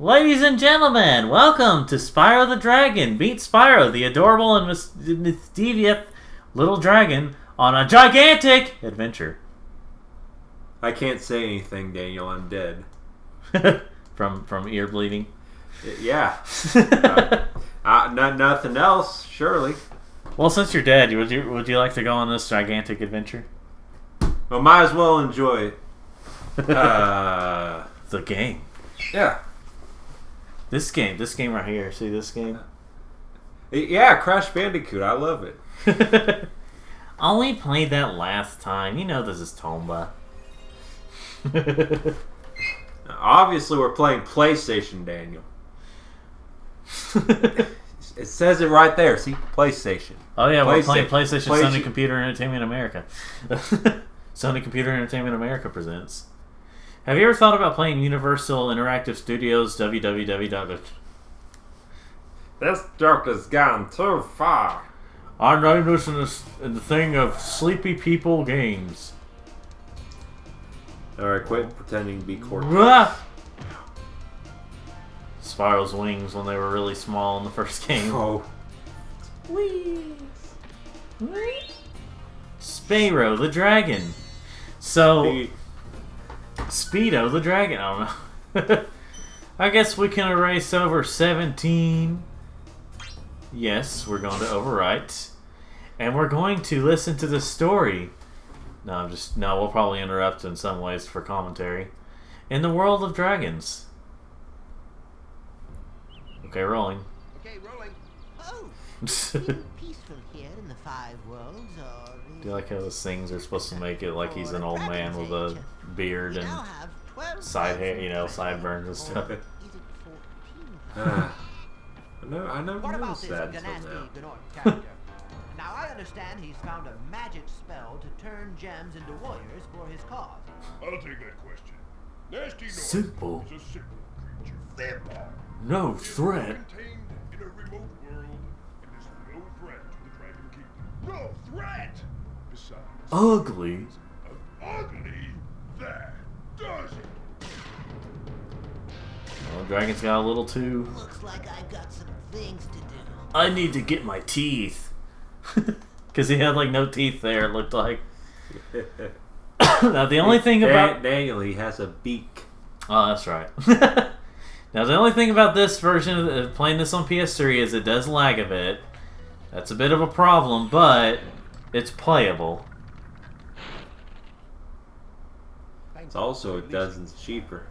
Ladies and gentlemen, welcome to Spyro the Dragon. Beat Spyro, the adorable and mischievous little dragon, on a gigantic adventure. I can't say anything, Daniel. I'm dead. from ear bleeding. Yeah. Nothing else, surely. Well, since you're dead, would you like to go on this gigantic adventure? Well, might as well enjoy it. The game. Yeah. This game right here. See this game? Yeah, Crash Bandicoot. I love it. Only played that last time. You know this is Tomba. Obviously, we're playing PlayStation, Daniel. It says it right there. See? PlayStation. Oh yeah, we're playing PlayStation, Sony Computer Entertainment America. Sony Computer Entertainment America presents. Have you ever thought about playing Universal Interactive Studios www? This joke has gone too far. I named this in the thing of Sleepy People Games. Alright, quit pretending to be corporate. Spyro's wings when they were really small in the first game. Oh. Whee! Whee! Spyro the Dragon. So... Speedo the Dragon, I don't know. I guess we can erase over 17. Yes, we're going to overwrite. And we're going to listen to the story. No, we'll probably interrupt in some ways for commentary. In the world of dragons. Okay, rolling. Okay, rolling. Oh, peaceful here in the five worlds, or... Do you like how the sings are supposed to make it like he's an old man with a beard and side hair, sideburns and stuff? I never What about noticed this that until Ganassi now. character? Now I understand he's found a magic spell to turn gems into warriors for his cause. I'll take that question. Nasty North Simple. is a simple creature. Vampire. No threat. Contained in a remote world and is no threat to the Dragon Kingdom. No threat! Besides, Ugly. ugly, that does it. Well, Dragon's got a little too... Looks like I've got some things to do. I need to get my teeth. Because he had like no teeth there, it looked like. Now the only thing about... Daniel, he has a beak. Oh, that's right. Now the only thing about this version of playing this on PS3 is it does lag a bit. That's a bit of a problem, but it's playable. It's also a dozen cheaper.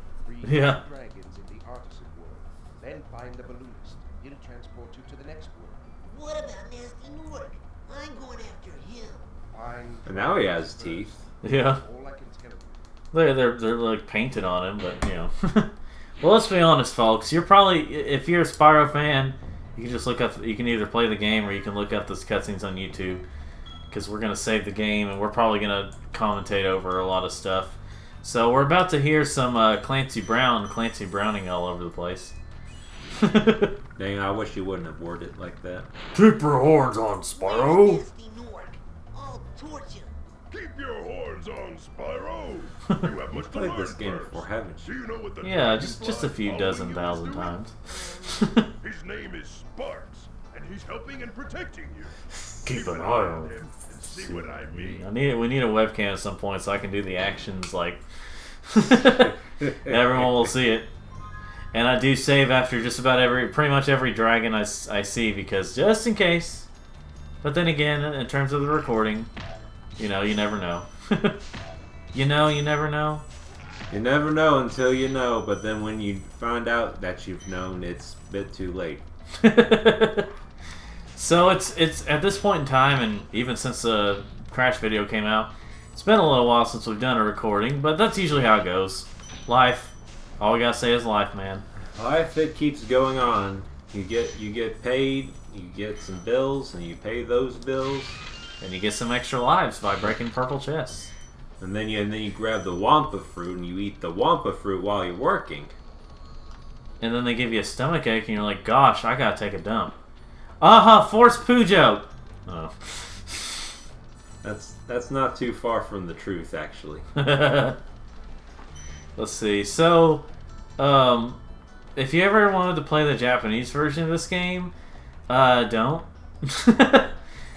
Yeah. Dragons in the artisan world. Then find the balloonist. He'll transport you to the next world. What about Nasty Nork? I'm going after him. Find And now he has teeth. Yeah. all I can tell you. They're like painted on him, but you know. Well, let's be honest, folks. You're probably, if you're a Spyro fan, you can just look up. You can either play the game or you can look up this cutscenes on YouTube. Because we're gonna save the game and we're probably gonna commentate over a lot of stuff. So we're about to hear some Clancy Browning all over the place. Dang, I wish you wouldn't have worded it like that. Keep your horns on, Spyro. Nasty Nork. I'll torch him. Keep your horns on, Spyro. You have much to Played learn this game first. before, haven't Do you? you know what the Yeah, dragonfly just a few following dozen you thousand is doing? times. His name is Sparks, and he's helping and protecting you. Keep an eye on him and see what I mean. We need a webcam at some point so I can do the actions like everyone will see it. And I do save after just about pretty much every dragon I see because just in case. But then again, in terms of the recording, you never know. You never know. You never know until you know, but then when you find out that you've known, it's a bit too late. So it's at this point in time, and even since the Crash video came out, it's been a little while since we've done a recording, but that's usually how it goes. Life. All we gotta say is life, man. Life, it keeps going on. You get paid, you get some bills, and you pay those bills, And you get some extra lives by breaking purple chests. and then you grab the Wampa fruit and you eat the Wampa fruit while you're working. And then they give you a stomach ache, and you're like, gosh, I gotta take a dump. Aha, forced poo joke! Oh. That's not too far from the truth, actually. Let's see. So, if you ever wanted to play the Japanese version of this game, don't.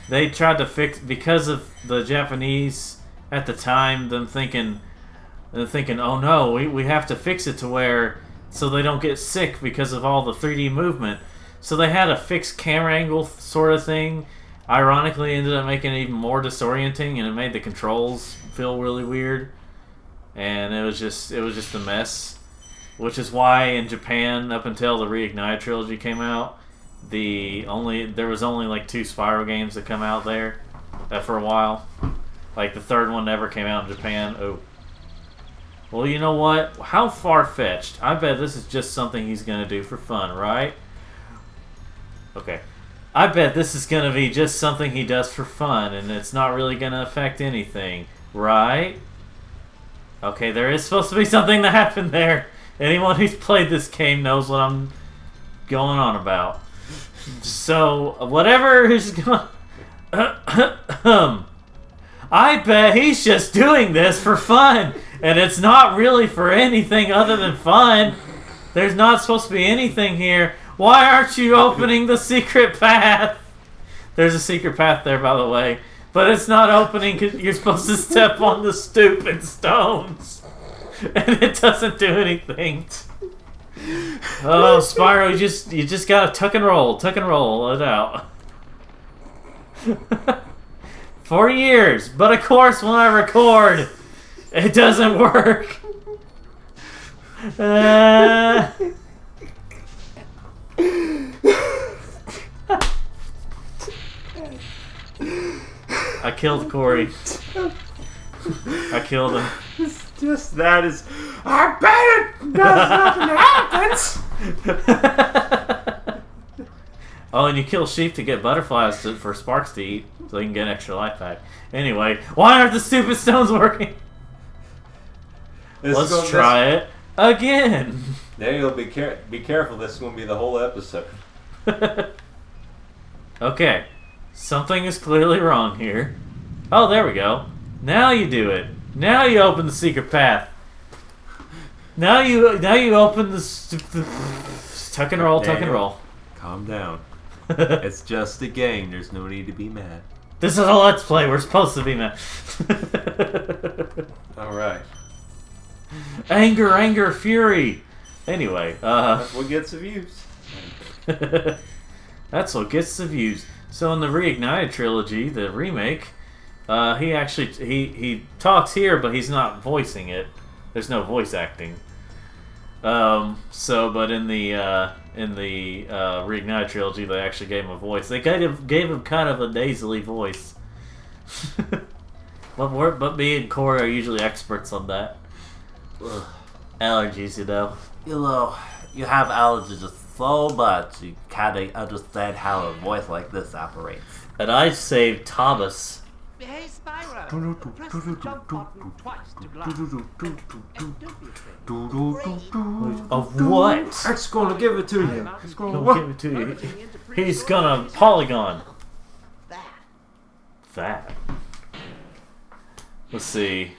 They tried to fix because of the Japanese at the time. Them thinking, oh no, we have to fix it to where so they don't get sick because of all the 3D movement. So they had a fixed camera angle sort of thing. Ironically, ended up making it even more disorienting, and it made the controls feel really weird. And it was just a mess. Which is why in Japan, up until the Reignited trilogy came out, there was only like 2 Spyro games that come out there for a while. Like the third one never came out in Japan. Oh. Well, you know what? How far-fetched. I bet this is just something he's going to do for fun, right? Okay. I bet this is going to be just something he does for fun, and it's not really going to affect anything, right? Okay, there is supposed to be something that happened there. Anyone who's played this game knows what I'm going on about. So, whatever is going I bet he's just doing this for fun, and it's not really for anything other than fun. There's not supposed to be anything here. Why aren't you opening the secret path? There's a secret path there, by the way. But it's not opening because you're supposed to step on the stupid stones. And it doesn't do anything. Oh, Spyro, you just gotta tuck and roll it out. 4 years, but of course when I record, it doesn't work. I killed Corey. I killed him. Just that is. I bet it does nothing happens. Oh, and you kill sheep to get butterflies for Sparks to eat, so you can get an extra life back. Anyway, why aren't the stupid stones working? Let's try it again. Daniel, be careful. This is going to be the whole episode. Okay, something is clearly wrong here. Oh, there we go. Now you do it. Now you open the secret path. Now you open the tuck and roll, Daniel, tuck and roll. Calm down. It's just a game. There's no need to be mad. This is a Let's Play. We're supposed to be mad. All right. Anger, anger, fury. Anyway, That's what gets the views. that's what gets the views. So in the Reignited trilogy, the remake, he actually he talks here, but he's not voicing it. There's no voice acting. But in the Reignited trilogy, they actually gave him a voice. They gave him kind of a nasally voice. but me and Corey are usually experts on that. Ugh. Allergies, you know. You have allergies so much you can't understand how a voice like this operates. And I saved Thomas. Hey, Spyro! Press the jump button twice to glide. And don't be afraid. Of what? It's going to give it to you. It's going He'll give it to you. He's gonna polygon. That. Let's see.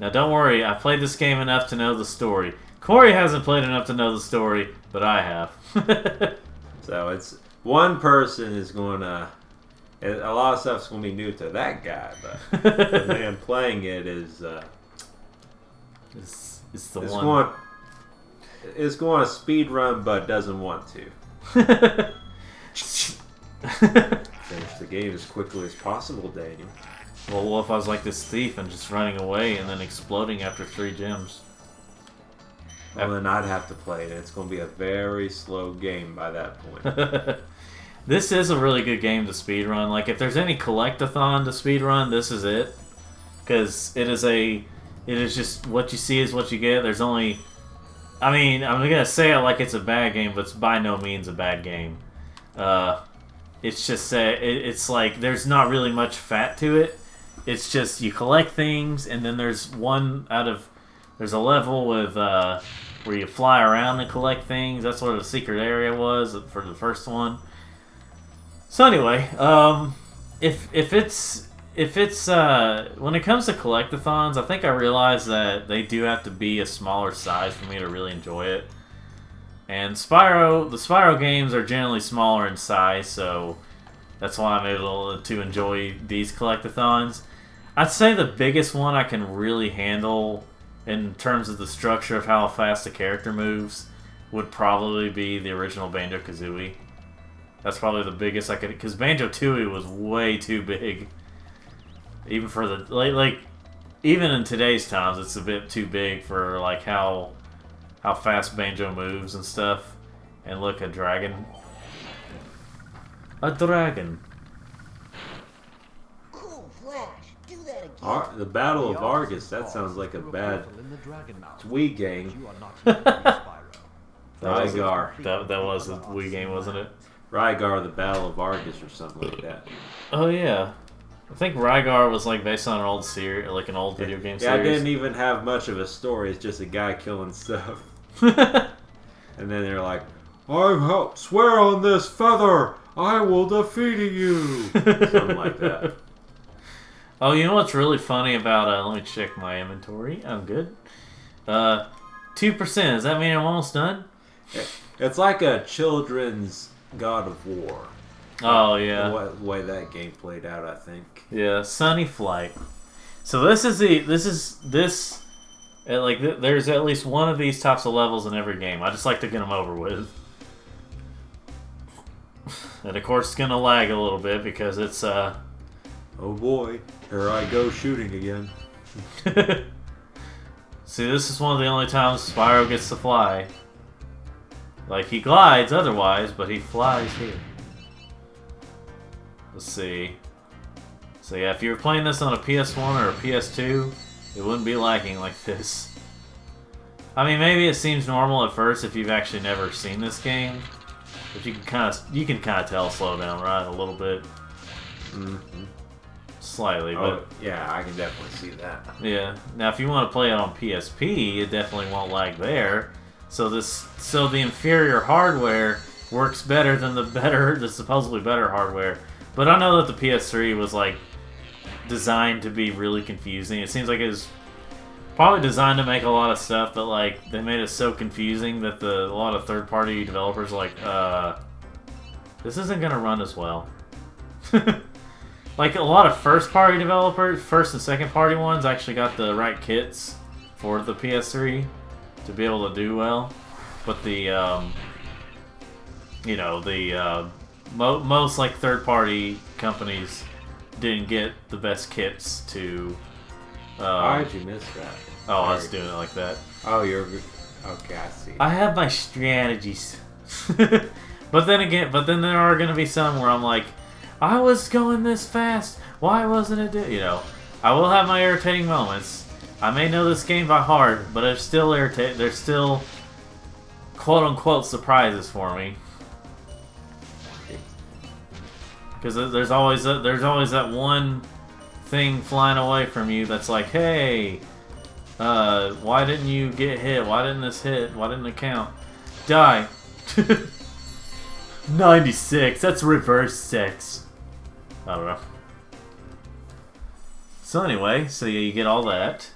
Now don't worry, I played this game enough to know the story. Corey hasn't played enough to know the story, but I have. So it's one person is going to. A lot of stuff's going to be new to that guy, but the man playing it is. It's the it's one. It's going to speed run, but doesn't want to. Finish the game as quickly as possible, Daniel. Well, what if I was like this thief and just running away and then exploding after 3 gems? Well, then I'd have to play it. It's going to be a very slow game by that point. This is a really good game to speedrun. Like, if there's any collectathon to speedrun, this is it. Because it is just what you see is what you get. There's only... I mean, I'm going to say it like it's a bad game, but it's by no means a bad game. It's just... it's like, there's not really much fat to it. It's just, you collect things, and then there's there's a level with, where you fly around and collect things. That's what the secret area was for the first one. So anyway, if it's when it comes to collectathons, I think I realized that they do have to be a smaller size for me to really enjoy it. And the Spyro games are generally smaller in size, so that's why I'm able to enjoy these collectathons. I'd say the biggest one I can really handle in terms of the structure of how fast the character moves would probably be the original Banjo-Kazooie. That's probably the biggest I could, because Banjo-Tooie was way too big. Even for the like even in today's times, it's a bit too big for like how fast Banjo moves and stuff. And look, a dragon. A dragon. Cool, Flash. Do that again. The Battle of Argus. That sounds like a bad Wii game. Rygar. That was a Wii game, wasn't it? Rygar, the Battle of Argus, or something like that. Oh yeah, I think Rygar was like based on an old series, like an old video game Yeah, series. it didn't even have much of a story. It's just a guy killing stuff. And then they're like, I swear on this feather, I will defeat you. Something like that. Oh, you know what's really funny about, let me check my inventory. I'm good. 2%, does that mean I'm almost done? It's like a children's God of War. Oh, yeah. The way that game played out, I think. Yeah, Sunny Flight. So there's at least one of these types of levels in every game. I just like to get them over with. And of course it's gonna lag a little bit because it's oh boy, here I go shooting again. See, this is one of the only times Spyro gets to fly. Like, he glides otherwise, but he flies here. Let's see. So yeah, if you were playing this on a PS1 or a PS2, it wouldn't be lagging like this. I mean, maybe it seems normal at first if you've actually never seen this game, but you can kind of tell slow down, right, a little bit. Mm-hmm. Slightly, Oh, but yeah, I can definitely see that. yeah. Now, if you want to play it on PSP, it definitely won't lag there. So the inferior hardware works better than the supposedly better hardware. But I know that the PS3 was like designed to be really confusing. It seems like it was probably designed to make a lot of stuff, but like they made it so confusing that a lot of third-party developers are like, this isn't gonna run as well. Like a lot of first-party developers, first and second-party ones, actually got the right kits for the PS3 to be able to do well, but most like third-party companies didn't get the best kits to. Why did you miss that? Oh, I was doing it like that. Oh, you're okay. I see. I have my strategies, but then there are gonna be some where I'm like, I was going this fast. Why wasn't it? I will have my irritating moments. I may know this game by heart, but it's still irritating. There's still quote-unquote surprises for me. Because there's always that one thing flying away from you that's like, hey, why didn't you get hit? Why didn't this hit? Why didn't it count? Die. 96. That's reverse 6. I don't know. So anyway, so you get all that.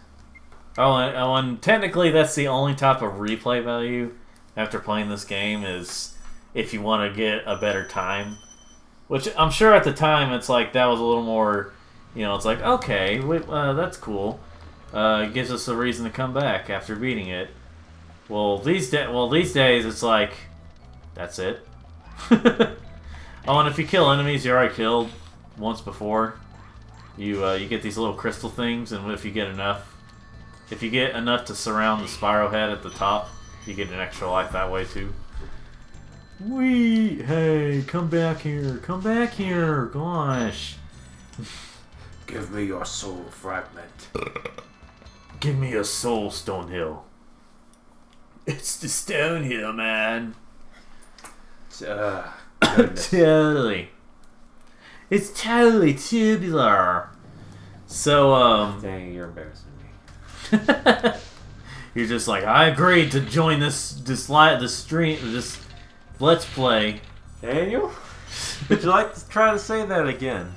Oh, and technically that's the only type of replay value after playing this game is if you want to get a better time. Which I'm sure at the time it's like that was a little more, it's like, okay, that's cool. It gives us a reason to come back after beating it. Well, these days it's like, that's it. Oh, and if you kill enemies you already killed once before, you get these little crystal things, and if you get enough to surround the Spyro head at the top, you get an extra life that way too. Wee! Hey, come back here! Come back here! Gosh! Give me your soul fragment. Give me a soul, Stonehill. It's the Stonehill, man. Totally. It's totally tubular. So, Dang, you're embarrassing me. You're just like, I agreed to join this Let's Play. Daniel, would you like to try to say that again?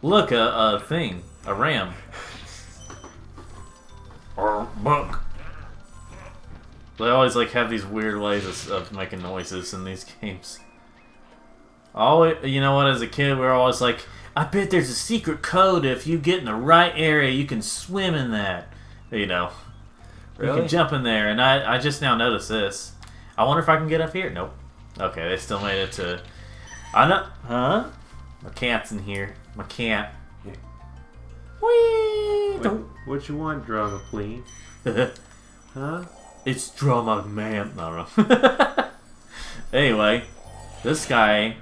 Look, a thing. A ram. Or book. They always like have these weird ways of making noises in these games. Always, you know what? As a kid, we were always like, "I bet there's a secret code. If you get in the right area, you can swim in that." You know, Really? you can jump in there. And I just now noticed this. I wonder if I can get up here. Nope. Okay, they still made it to. I know, huh? My cat's in here. My cat. Yeah. Whee! What you want, drama queen? Huh? It's drama, man. No, no. Anyway, this guy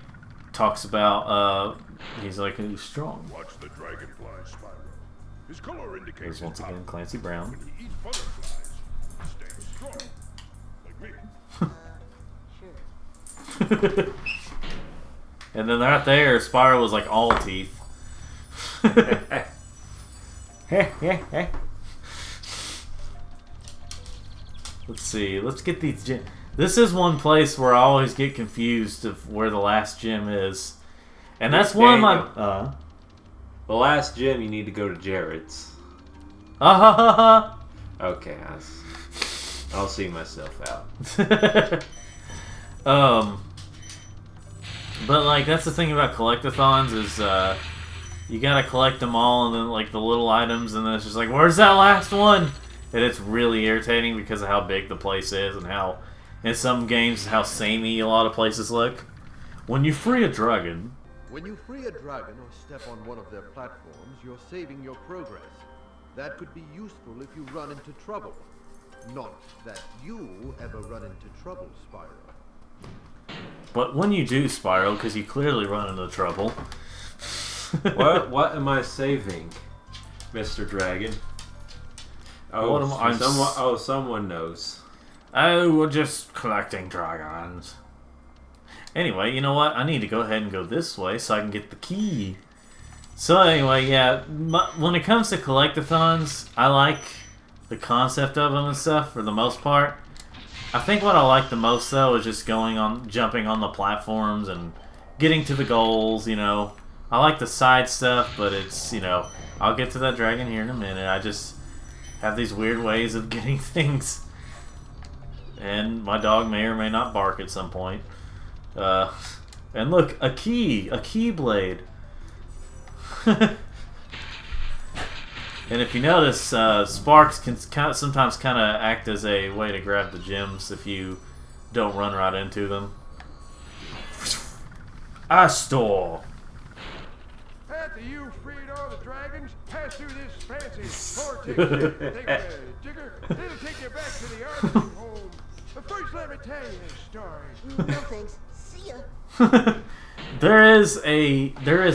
talks about, he's like, he's strong. Watch the dragonfly, Spyro. His color indicates There's once his again power. Clancy Brown. When he eats butterflies, he stays strong. Like me. And then right there, Spyro was like all teeth. Let's see. Let's get these gym. This is one place where I always get confused of where the last gym is, and that's one of my. The last gym, you need to go to Jared's. Okay, I'll see myself out. But like that's the thing about collectathons is you gotta collect them all, and then like the little items, and then it's just like, where's that last one? And it's really irritating because of how big the place is and how in some games how samey a lot of places look. When you free a dragon. When you free a dragon or step on one of their platforms, you're saving your progress. That could be useful if you run into trouble. Not that you ever run into trouble, Spyro. But when you do, Spyro, because you clearly run into trouble. What am I saving, Mr. Dragon? Oh, someone knows. Oh, we're just collecting dragons. Anyway, you know what? I need to go ahead and go this way so I can get the key. So anyway, yeah, when it comes to collectathons, I like the concept of them and stuff for the most part. I think what I like the most though is just jumping on the platforms and getting to the goals, you know. I like the side stuff, but it's, you know, I'll get to that dragon here in a minute. I just have these weird ways of getting things. And my dog may or may not bark at some point. And look, a keyblade. And if you notice, sparks can sometimes kind of act as a way to grab the gems if you don't run right into them. Astor. After you freed all the dragons, pass through this fancy vortex. Take a jigger, it'll take you back to the Arctic home. But first, let me tell you a story. No thanks. See ya. There is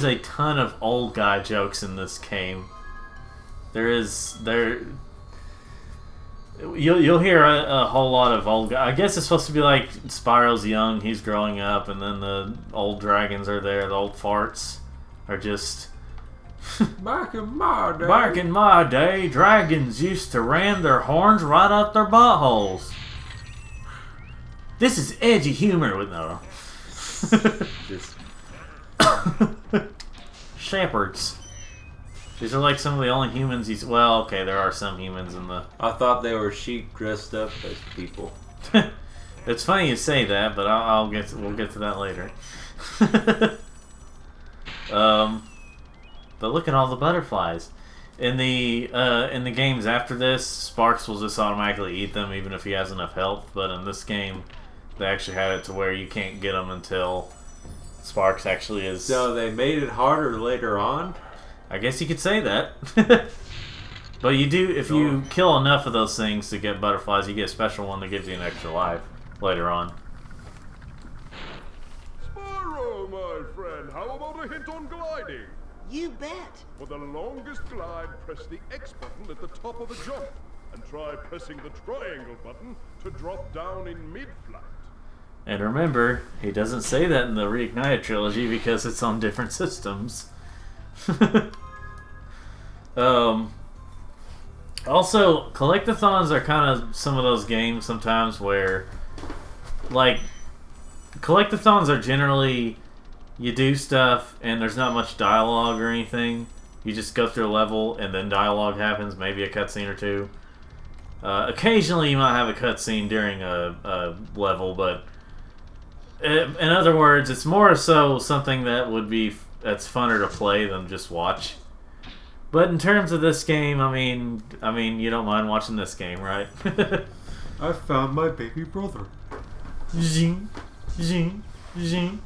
a ton of old guy jokes in this game. You'll hear a whole lot of old guy. I guess it's supposed to be like Spyro's young, he's growing up, and then the old dragons are there. The old farts are just. Back in my day. Back in my day, dragons used to ram their horns right up their buttholes. This is edgy humor with no. Just Shepherds. These are like some of the only humans he's. Well, okay, there are some humans in the. I thought they were sheep dressed up as people. It's funny you say that, but we'll get to that later. But look at all the butterflies. In the games after this, Sparks will just automatically eat them even if he has enough health. But in this game, they actually had it to where you can't get them until Sparks actually is. So they made it harder later on? I guess you could say that. But you do, if you kill enough of those things to get butterflies, you get a special one that gives you an extra life later on. Spyro, my friend, how about a hint on gliding? You bet. For the longest glide, press the X button at the top of a jump, and try pressing the triangle button to drop down in mid-flight. And remember, he doesn't say that in the Reignited trilogy because it's on different systems. Also, collectathons are kind of some of those games sometimes where, like, collectathons are generally you do stuff and there's not much dialogue or anything. You just go through a level and then dialogue happens, maybe a cutscene or two. Occasionally you might have a cutscene during a level, but in other words, it's more so something that's funner to play than just watch. But in terms of this game, I mean, you don't mind watching this game, right? I found my baby brother. Zing, zing, zing.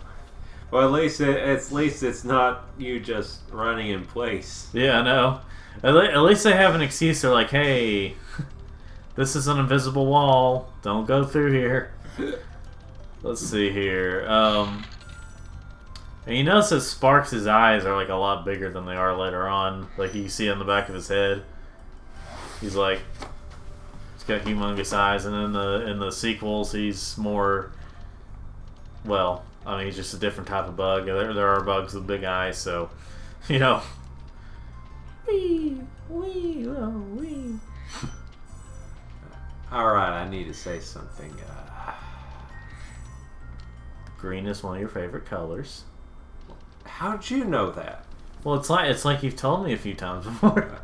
Well, at least it's not you just running in place. Yeah, I know. At least they have an excuse. They're like, hey, this is an invisible wall. Don't go through here. Let's see here. And you notice that Sparks' eyes are like a lot bigger than they are later on. Like you see on the back of his head. He's got humongous eyes, and in the sequels he's more, well, I mean, he's just a different type of bug. There are bugs with big eyes, so you know. Wee, wee, oh, wee. Alright, I need to say something. Green is one of your favorite colors. How'd you know that? Well, it's like you've told me a few times before.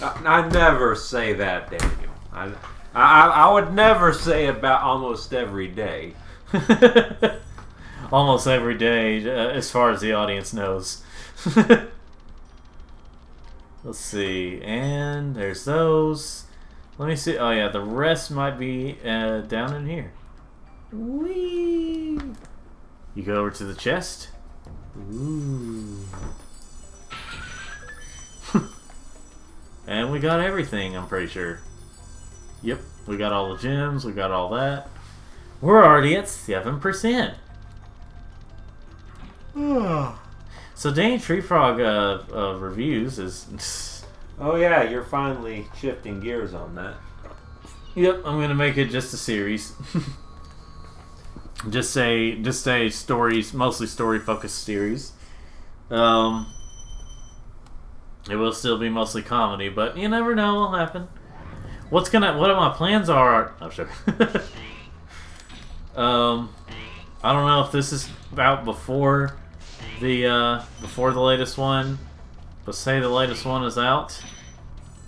I never say that, Daniel. I would never say about almost every day. Almost every day, as far as the audience knows. Let's see, and there's those. Let me see. Oh yeah, the rest might be down in here. Whee! You go over to the chest. Ooh. And we got everything, I'm pretty sure. Yep, we got all the gems, we got all that. We're already at 7%. So Danny Tree Frog reviews is... Oh yeah, you're finally shifting gears on that. Yep, I'm gonna make it just a series. just a stories, mostly story focused series. It will still be mostly comedy, but you never know what'll happen. What my plans are? I'm sure. I don't know if this is out before the latest one, but say the latest one is out.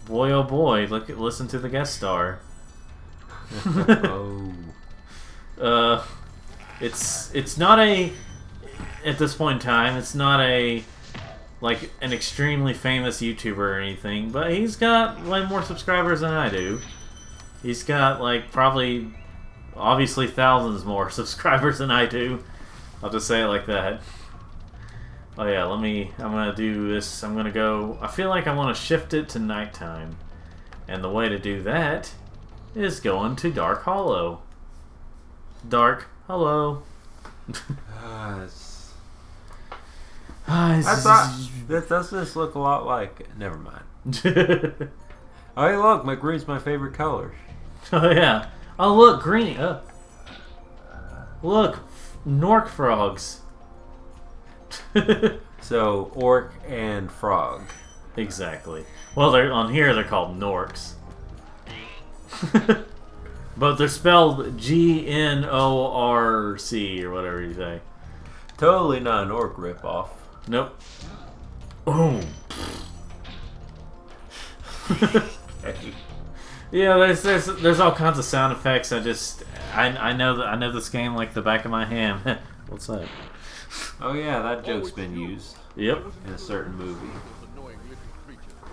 Boy, oh boy! Listen to the guest star. Oh. It's not a, at this point in time, it's not a like an extremely famous YouTuber or anything, but he's got way more subscribers than I do. He's got like probably, obviously, thousands more subscribers than I do. I'll just say it like that. Oh yeah, I'm gonna do this. I'm gonna go, I feel like I want to shift it to nighttime. And the way to do that is going to Dark Hollow. Dark Hello. Does this look a lot like... Never mind. Oh, hey, look, my green's my favorite color. Oh, yeah. Oh, look, green. Look, Nork frogs. So, orc and frog. Exactly. Well, on here they're called Norks. But they're spelled Gnorc or whatever you say. Totally not an orc ripoff. Nope. Oh. Yeah, there's all kinds of sound effects. I know this game like the back of my hand. What's that? Oh yeah, that joke's been used. Yep. In a certain movie.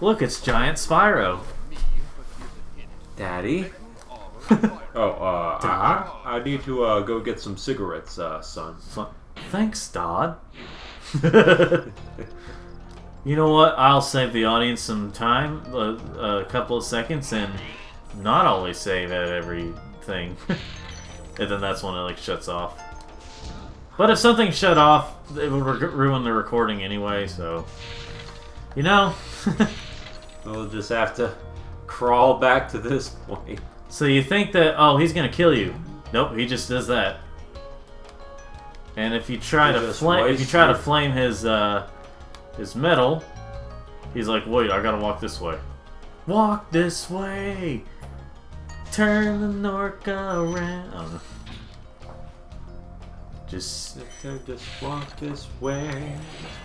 Look, it's Giant Spyro. Daddy? I need to go get some cigarettes, son. Thanks, Dodd. You know what? I'll save the audience some time, a couple of seconds, and not always save at everything. And then that's when it like shuts off. But if something shut off, it would ruin the recording anyway, so... You know... We'll just have to crawl back to this point. So you think that, oh, he's gonna kill you. Nope, he just does that. And if you try to flame his metal, he's like, wait, I gotta walk this way. Walk this way. Turn the Nork around. I don't know. Just walk this way.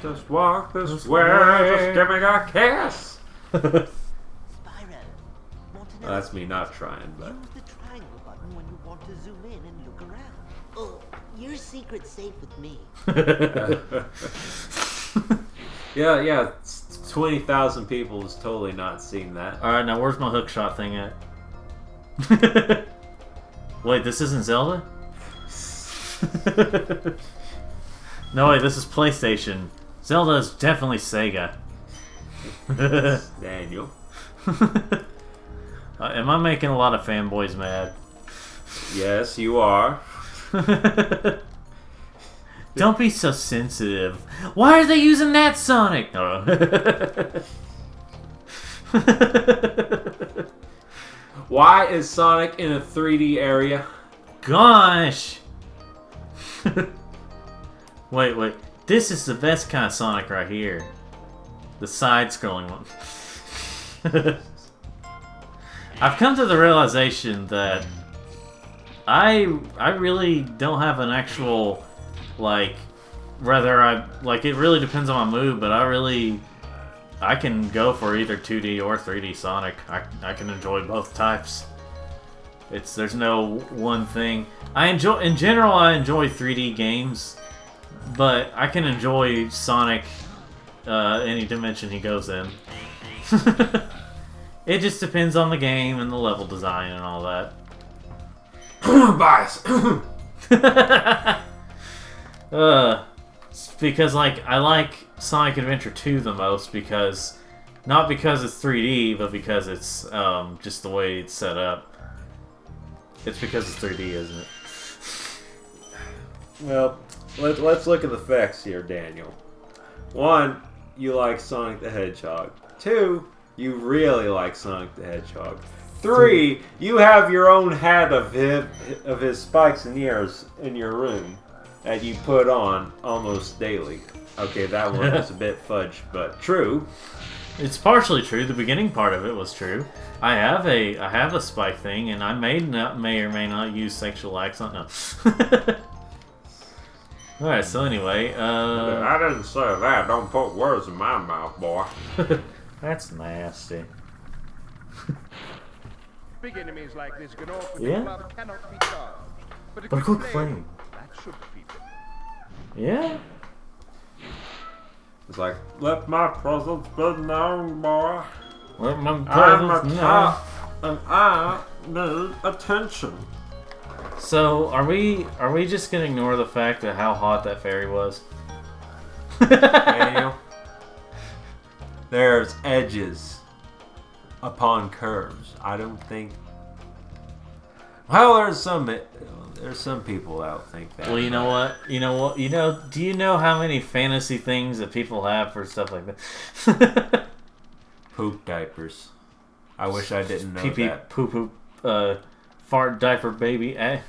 Just walk this way. Just give me a kiss. Spyro, want Now, Well, that's me not trying, but use the triangle button when you want to zoom in and look around. Oh, your secret's safe with me. yeah. 20,000 people has totally not seen that. Alright, now where's my hookshot thing at? Wait, this isn't Zelda? No, wait, this is PlayStation. Zelda is definitely Sega. Daniel. Am I making a lot of fanboys mad? Yes, you are. Don't be so sensitive. Why are they using that Sonic? No. Why is Sonic in a 3D area? Gosh! Wait. This is the best kind of Sonic right here. The side-scrolling one. I've come to the realization that I really don't have an actual, like, it really depends on my mood, but I can go for either 2D or 3D Sonic. I can enjoy both types. There's no one thing. In general, I enjoy 3D games, but I can enjoy Sonic any dimension he goes in. It just depends on the game and the level design and all that. Bias. Because I like Sonic Adventure 2 the most not because it's 3D, but because it's just the way it's set up. It's because it's 3D, isn't it? Well, let's look at the facts here, Daniel. 1, you like Sonic the Hedgehog. 2, you really like Sonic the Hedgehog. 3, you have your own hat of his spikes and ears in your room that you put on almost daily. Okay, that one was a bit fudged, but true. It's partially true. The beginning part of it was true. I have a spike thing, and I may or may not use sexual acts on. No. All right. So anyway, I didn't say that. Don't put words in my mouth, boy. That's nasty. Big enemies like this Gnorc Yeah? club cannot be charged. But a But a quick quick flame, flame. that should feed them. Yeah. It's like, let my presence be known, boy. Well, my I'm a presence, no. cat, and I need attention. So are we just gonna ignore the fact that how hot that fairy was? Daniel, there's edges upon curves. I don't think. Well, there's some people that think that. Well, you know what? Do you know how many fantasy things that people have for stuff like that? Poop diapers. I wish I didn't know Pee-pee, that. poop, fart, diaper, baby, eh?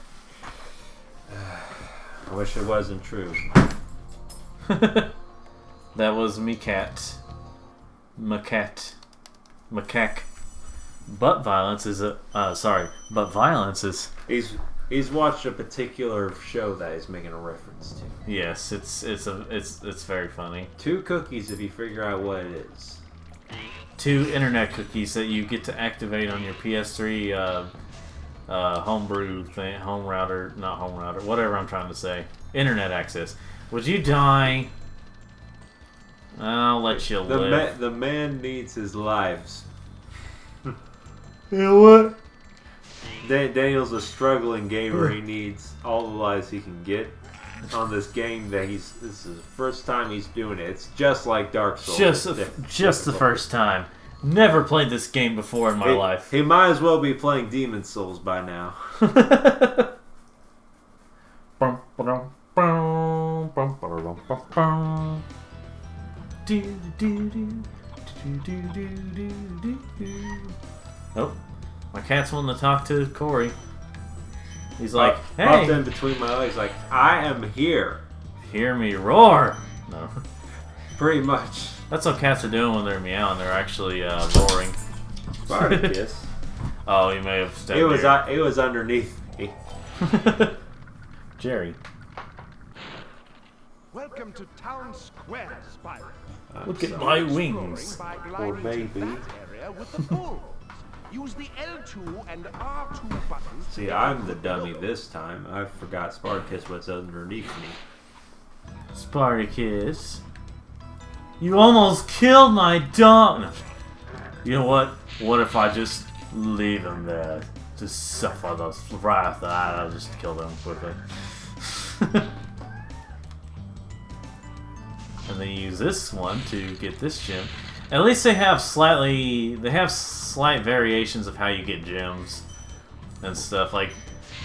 I wish it wasn't true. That was me cat. Macaque. Butt violence is butt violence is... He's watched a particular show that he's making a reference to. Yes, it's very funny. 2 cookies if you figure out what it is. 2 internet cookies that you get to activate on your PS3 homebrew thing, not home router, whatever I'm trying to say. Internet access. Would you die? I'll let you live. The man needs his lives. You know what? Daniel's a struggling gamer. He needs all the lives he can get on this game. This is the first time he's doing it. It's just like Dark Souls. Just the first time. Never played this game before in my life. He might as well be playing Demon Souls by now. Oh, my cat's wanting to talk to Corey. He's like, Popped hey, in between my legs, like, I am here. hear me roar. No. Pretty much. That's what cats are doing when they're meowing. They're actually roaring. Spartacus. Oh, you may have stepped It was underneath me. Jerry. Welcome to Town Square, Spyro. Look at my wings. By Or gliding to maybe. that area with the bulls. use the L2 and R2 buttons. See, I'm the dummy this time. I forgot Spartacus was underneath me. Spartacus, you almost killed my dog. You know what? What if I just leave him there to suffer the wrath? I'll just kill them quickly. And then use this one to get this gem. At least they have slight variations of how you get gems and stuff, like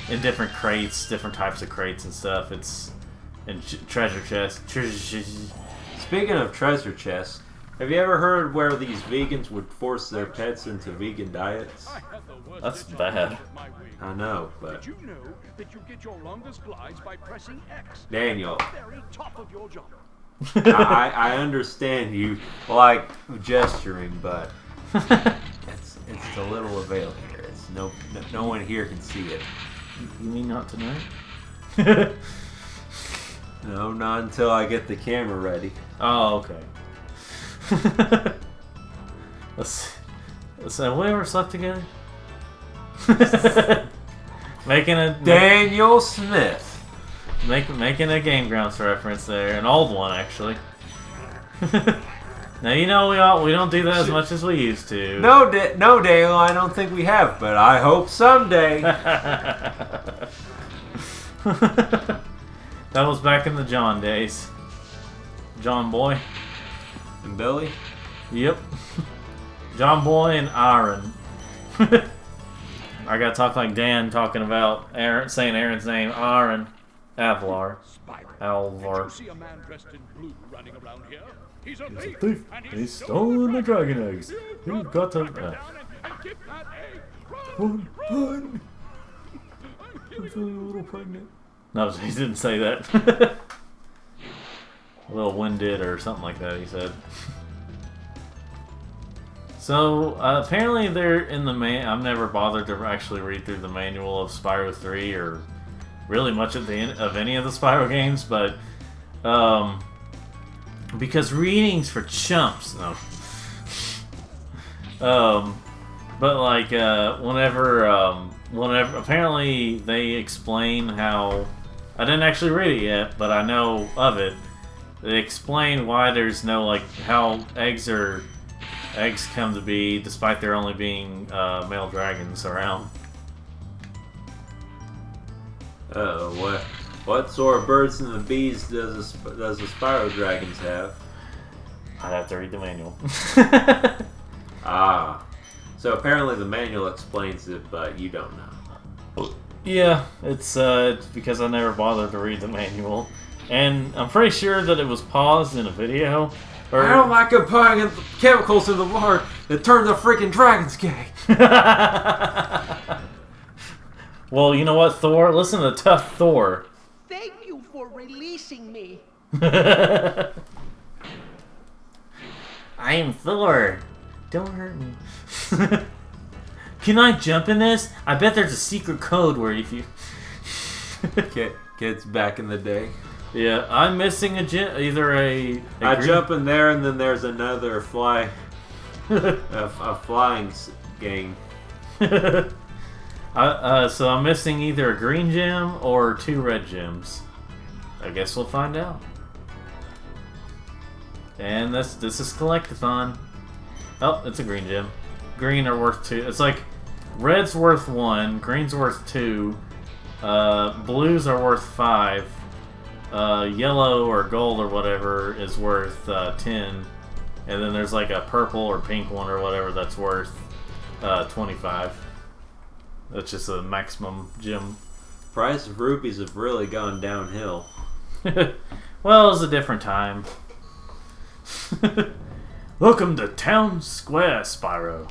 in different crates, different types of crates and stuff. It's in treasure chests. Speaking of treasure chests, have you ever heard where these vegans would force their pets into vegan diets? That's bad. I know, but Did you know that you get your longest glides by pressing X? Daniel, At the very top of your jump. I understand you like gesturing, but it's a little avail here. It's no one here can see it. You mean not tonight? No, not until I get the camera ready. Oh, okay. Let's have we ever slept together? Making a Daniel Smith. making a Game Grounds reference there, an old one actually. Now you know we don't do that as much as we used to. No, Daniel, I don't think we have, but I hope someday. That was back in the John days. John Boy. And Billy? Yep. John Boy and Aaron. I gotta talk like Dan talking about Aaron, saying Aaron's name. Aaron. Avlar. Spyro. Alvar. Did you see a man dressed in blue running around here? He's a He's a thief. thief. And He's stolen the dragon eggs. You've got to. Down and get that egg. Run, run. I'm feeling a little pregnant. No, he didn't say that. A little winded or something like that, he said. So, apparently they're in the I've never bothered to actually read through the manual of Spyro 3 or really much of any of the Spyro games, but because reading's for chumps. No. But like whenever apparently they explain how I didn't actually read it yet, but I know of it. They explain why there's no like how eggs come to be despite there only being male dragons around. What sort of birds and the bees does the Spyro Dragons have? I'd have to read the manual. Ah. So apparently the manual explains it, but you don't know. Yeah, it's because I never bothered to read the manual. And I'm pretty sure that it was paused in a video. Or... I don't like putting chemicals in the water that turn the freaking dragons gay. Well, you know what, Thor? Listen to Tough Thor. Thank you for releasing me. I am Thor. Don't hurt me. Can I jump in this? I bet there's a secret code where if you... Kids back in the day. Yeah, I'm missing a I jump in there and then there's another a flying game. So I'm missing either a green gem or 2 red gems. I guess we'll find out. And this is Collectathon. Oh, it's a green gem. Green are worth 2. It's like red's worth 1, green's worth 2, blues are worth 5, yellow or gold or whatever is worth 10, and then there's like a purple or pink one or whatever that's worth 25. That's just a maximum gem. Price of rupees have really gone downhill. Well, it was a different time. Welcome to Town Square, Spyro.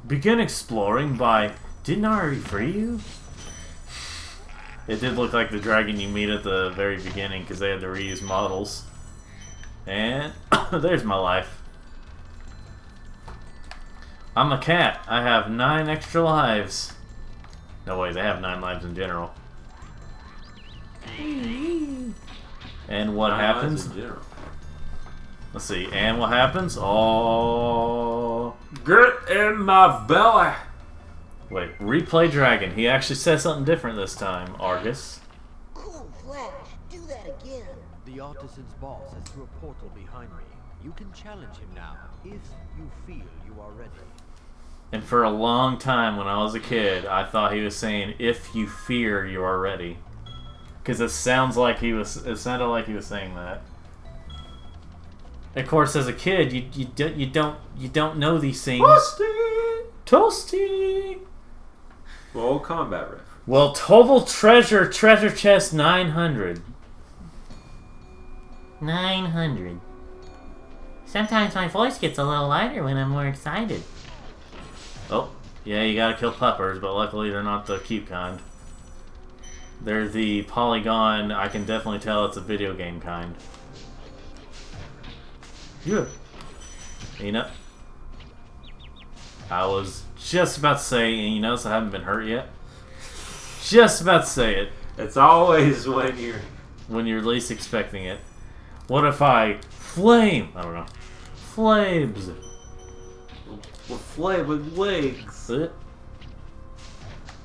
Begin exploring by... Didn't I already free you? It did look like the dragon you meet at the very beginning because they had to reuse models. And there's my life. I'm a cat. I have 9 extra lives. No way, they have 9 lives in general. And what happens? In general. Let's see, and what happens? Oh, Get in my belly. Wait, replay Dragon. He actually said something different this time, Argus. Cool Flash, do that again. The artisan's boss is through a portal behind me. You can challenge him now, if you feel you are ready. And for a long time when I was a kid, I thought he was saying, if you fear you are ready. Because it sounded like he was saying that. Of course, as a kid, you don't know these things. Toasty! Well, combat riff. Well, total treasure chest 900. 900. Sometimes my voice gets a little lighter when I'm more excited. Oh, yeah, you gotta kill puppers, but luckily they're not the cute kind. They're the polygon, I can definitely tell it's a video game kind. Yeah. You know, I was just about to say, and you notice I haven't been hurt yet? Just about to say it. It's always when you're least expecting it. What if I flame? I don't know. Flames. with flame with legs.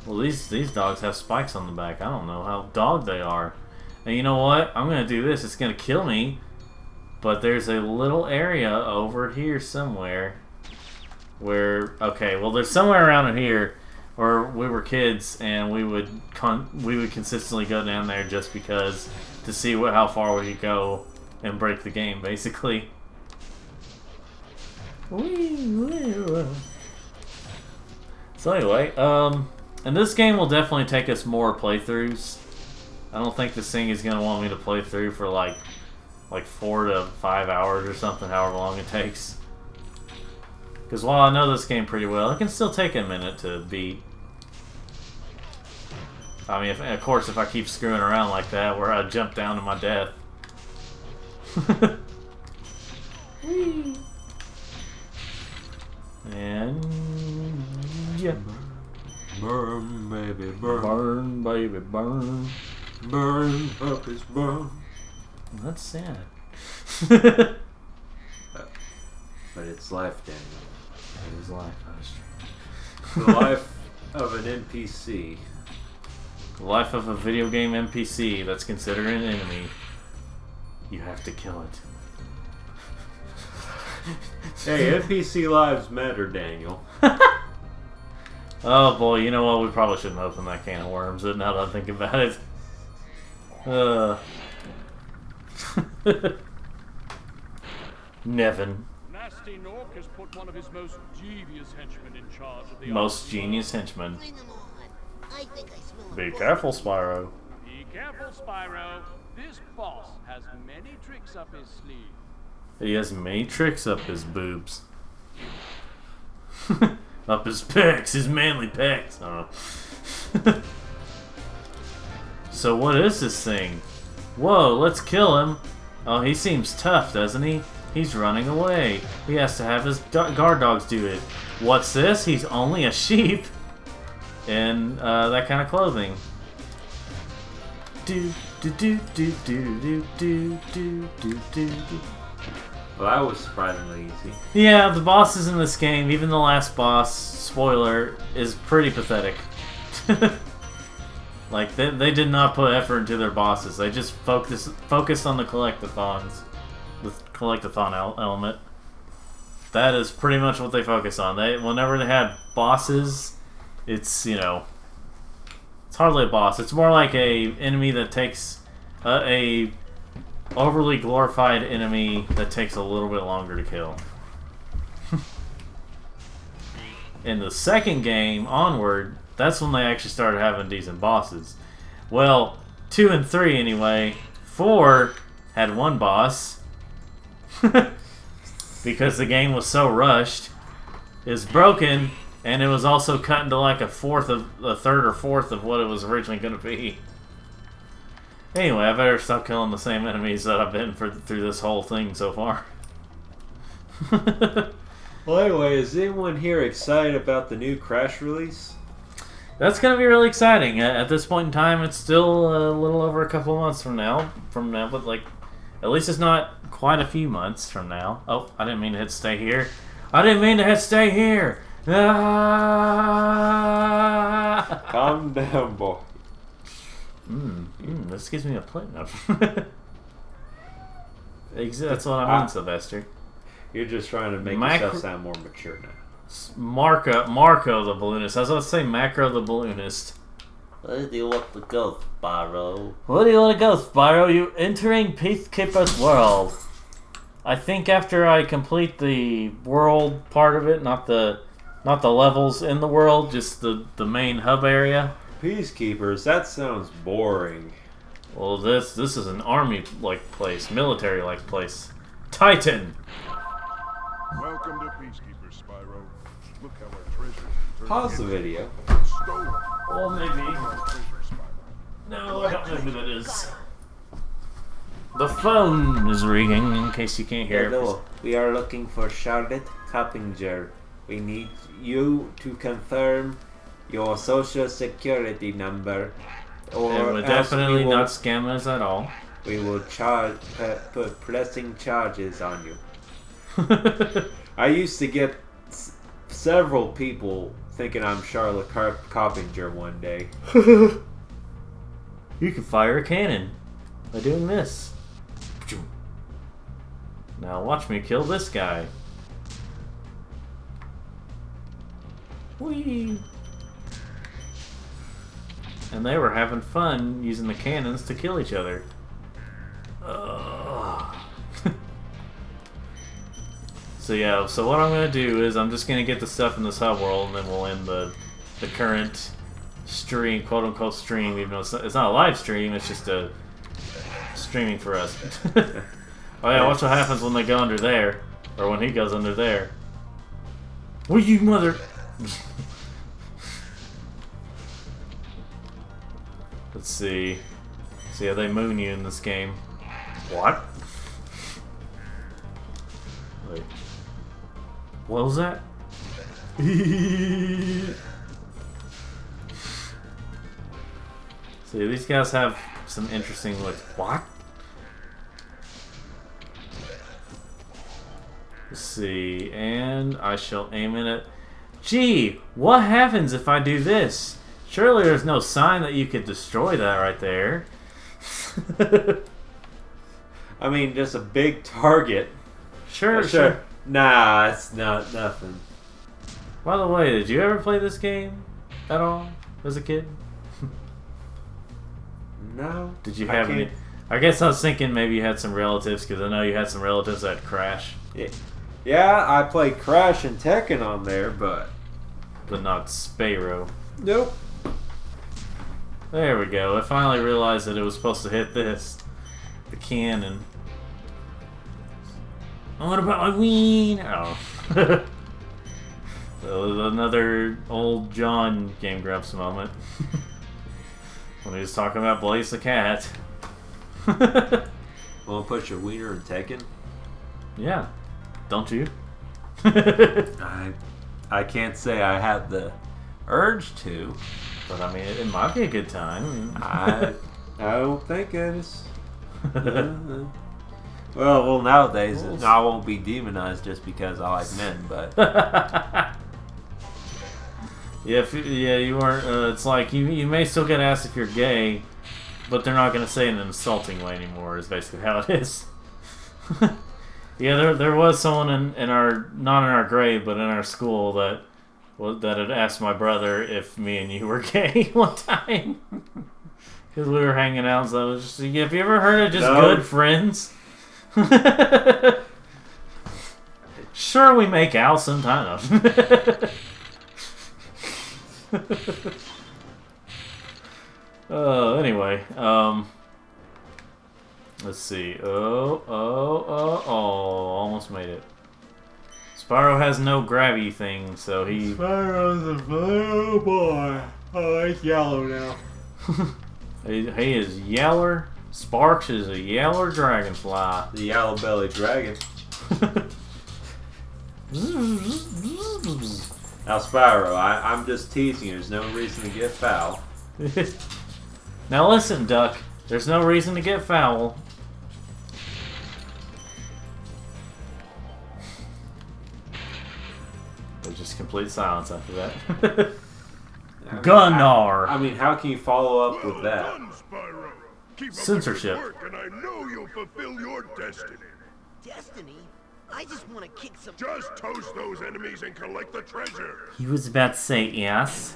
Well, these dogs have spikes on the back. I don't know how dog they are. And you know what? I'm gonna do this. It's gonna kill me. But there's a little area over here somewhere where, okay, well, there's somewhere around here where we were kids and we would consistently go down there just because to see how far we could go and break the game, basically. So anyway, and this game will definitely take us more playthroughs. I don't think this thing is gonna want me to play through for like 4 to 5 hours or something, however long it takes. Because while I know this game pretty well, it can still take a minute to beat. I mean, of course, if I keep screwing around like that, where I jump down to my death. And yeah. Burn, baby, burn. Burn, baby, burn. Burn, puppies, burn. That's sad. But it's life, Daniel. It is life. The life of an NPC. The life of a video game NPC that's considered an enemy. You have to kill it. Hey, NPC lives matter, Daniel. Oh boy, you know what? We probably shouldn't open that can of worms now that I think about it. Nevin. Nasty Nork has put one of his most devious henchmen in charge of the Most genius henchman. Bring them on. I think I smell a Be boss. careful, Spyro. Be careful, Spyro. This boss has many tricks up his sleeve. He has many tricks up his boobs. Up his pecs, his manly pecs. I don't know. So what is this thing? Whoa, let's kill him. Oh, he seems tough, doesn't he? He's running away. He has to have his guard dogs do it. What's this? He's only a sheep. In that kind of clothing. Do do do do do do do do do do. Well, that was surprisingly easy. Yeah, the bosses in this game, even the last boss, spoiler, is pretty pathetic. Like, they did not put effort into their bosses. They just focused on the collectathons. The collectathon element. That is pretty much what they focus on. Whenever they had bosses, it's, you know, it's hardly a boss. It's more like a enemy that takes a overly glorified enemy that takes a little bit longer to kill. In the second game onward, that's when they actually started having decent bosses. Well, 2 and 3 anyway. 4 had one boss. Because the game was so rushed. It's broken, and it was also cut into like a third or fourth of what it was originally going to be. Anyway, I better stop killing the same enemies that I've been through this whole thing so far. Well, anyway, is anyone here excited about the new Crash release? That's going to be really exciting. At this point in time, it's still a little over a couple of months from now, but like, at least it's not quite a few months from now. Oh, I didn't mean to hit stay here. I didn't mean to stay here. Ah! Calm down, boy. This gives me a plate now. That's what I mean, Sylvester. You're just trying to make yourself sound more mature now. Marco the balloonist. I was about to say Macro the balloonist. Where do you want to go, Spyro? Where do you want to go, Spyro? You entering Peacekeeper's world. I think after I complete the world part of it, not the levels in the world, just the main hub area. Peacekeepers, that sounds boring. Well, this is an army-like place, military-like place. Titan! Welcome to Peacekeepers, Spyro. Look how our treasures turned Pause the into video. stolen. Well, maybe. Our treasure, Spyro. No, I don't know who that is. The phone is ringing, in case you can't hear it. Hello, we are looking for Charlotte Coppinger. We need you to confirm your social security number, or It would else definitely we will, not scam us at all. We will put pressing charges on you. I used to get several people thinking I'm Charlotte Coppinger one day. You can fire a cannon by doing this. Now watch me kill this guy. Whee! And they were having fun using the cannons to kill each other. So yeah, so what I'm going to do is I'm just going to get the stuff in this hub world, and then we'll end the current stream, quote-unquote stream, even though it's not a live stream, it's just a streaming for us. Oh yeah, watch what happens when they go under there, or when he goes under there. Well, you mother... Let's see. See how they moon you in this game. What? Wait. What was that? See, these guys have some interesting looks. What? Let's see, and I shall aim in it. Gee, what happens if I do this? Surely there's no sign that you could destroy that right there. I mean, just a big target. Sure. Nah, it's not nothing. By the way, did you ever play this game at all as a kid? No. Did you have any? I guess I was thinking maybe you had some relatives, because I know you had some relatives that Crash. Yeah, I played Crash and Tekken on there, but not Spyro. nope. There we go. I finally realized that it was supposed to hit this. The cannon. Oh, what about my ween? Oh. So another old John Game Grumps moment. When he was talking about Blaze the Cat. Want to put your wiener in Tekken? Yeah. Don't you? I can't say I have the urge to. But I mean, it might be a good time. I don't think it is. Well, nowadays I won't be demonized just because I like men, but yeah, you weren't. It's like you may still get asked if you're gay, but they're not going to say it in an insulting way anymore. Is basically how it is. Yeah, there was someone in our, not in our grade, but in our school that had asked my brother if me and you were gay one time. Because we were hanging out, so I was just, have you ever heard of just good friends? Sure, we make out sometimes. Anyway, let's see. Oh, almost made it. Spyro has no grabby thing, so he... Spyro's a blue boy. Oh, he's yellow now. he is yeller. Sparks is a yeller dragonfly. The yellow-bellied dragon. Now, Spyro, I'm just teasing you. There's no reason to get foul. Now listen, Duck. There's no reason to get foul. just complete silence after that. Gunnar! I mean, how can you follow up with that? Done, Spyro. Keep up Censorship. with your work, and I know you'll fulfill your destiny. Destiny? I just want to kick some... Just toast those enemies and collect the treasure. He was about to say yes.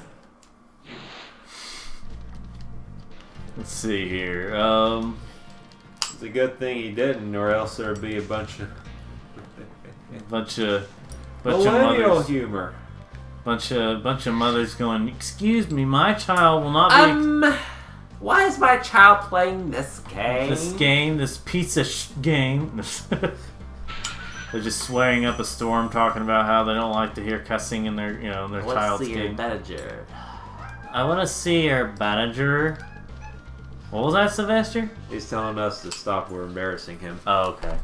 Let's see here. It's a good thing he didn't, or else there'd be a bunch of millennial mothers. humor. Bunch of mothers going, "Excuse me, my child will not be Why is my child playing this game? this piece of game." They're just swearing up a storm, talking about how they don't like to hear cussing in their, in their child's game. Manager. I want to see our manager. What was that, Sylvester? He's telling us to stop. We're embarrassing him. Oh, okay.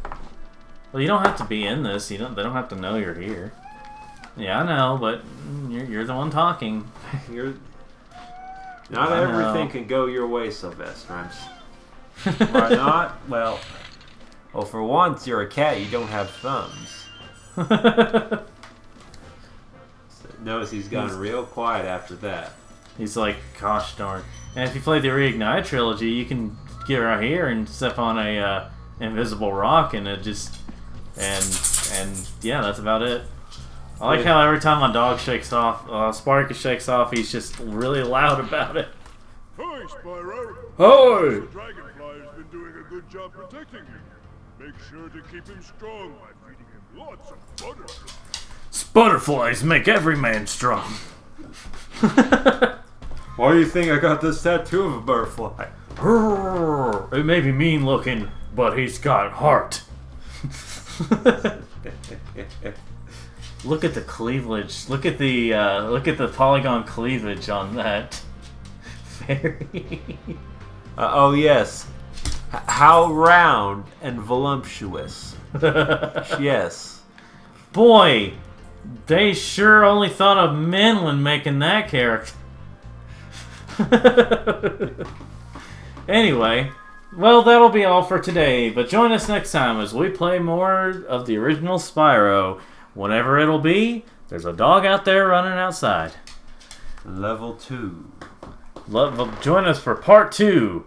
Well, you don't have to be in this. They don't have to know you're here. Yeah, I know, but you're the one talking. Not everything can go your way, Sylvester. Why not? Well, for once, you're a cat. You don't have thumbs. Notice he's gone real quiet after that. He's like, gosh darn. And if you play the Reignite trilogy, you can get right here and step on a invisible rock, and it just and yeah, that's about it. I like how every time my dog shakes off, Sparkus shakes off, he's just really loud about it. Hi, Spyro. Hi! The dragonfly has been doing a good job protecting you. Make sure to keep him strong by feeding him lots of butterflies. Butterflies make every man strong. Why do you think I got this tattoo of a butterfly? It may be mean looking, but he's got heart. Look at the cleavage. Look at the polygon cleavage on that fairy. Oh yes, how round and voluptuous. Yes. Boy, they sure only thought of men when making that character. Anyway, well, that'll be all for today, but join us next time as we play more of the original Spyro. Whenever it'll be, there's a dog out there running outside. Level 2. Join us for part 2,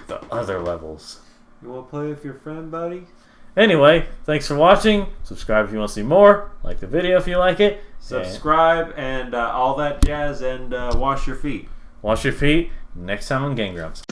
the other levels. You want to play with your friend, buddy? Anyway, thanks for watching. Subscribe if you want to see more. Like the video if you like it. Subscribe and all that jazz, and wash your feet. Wash your feet next time on Game Grumps.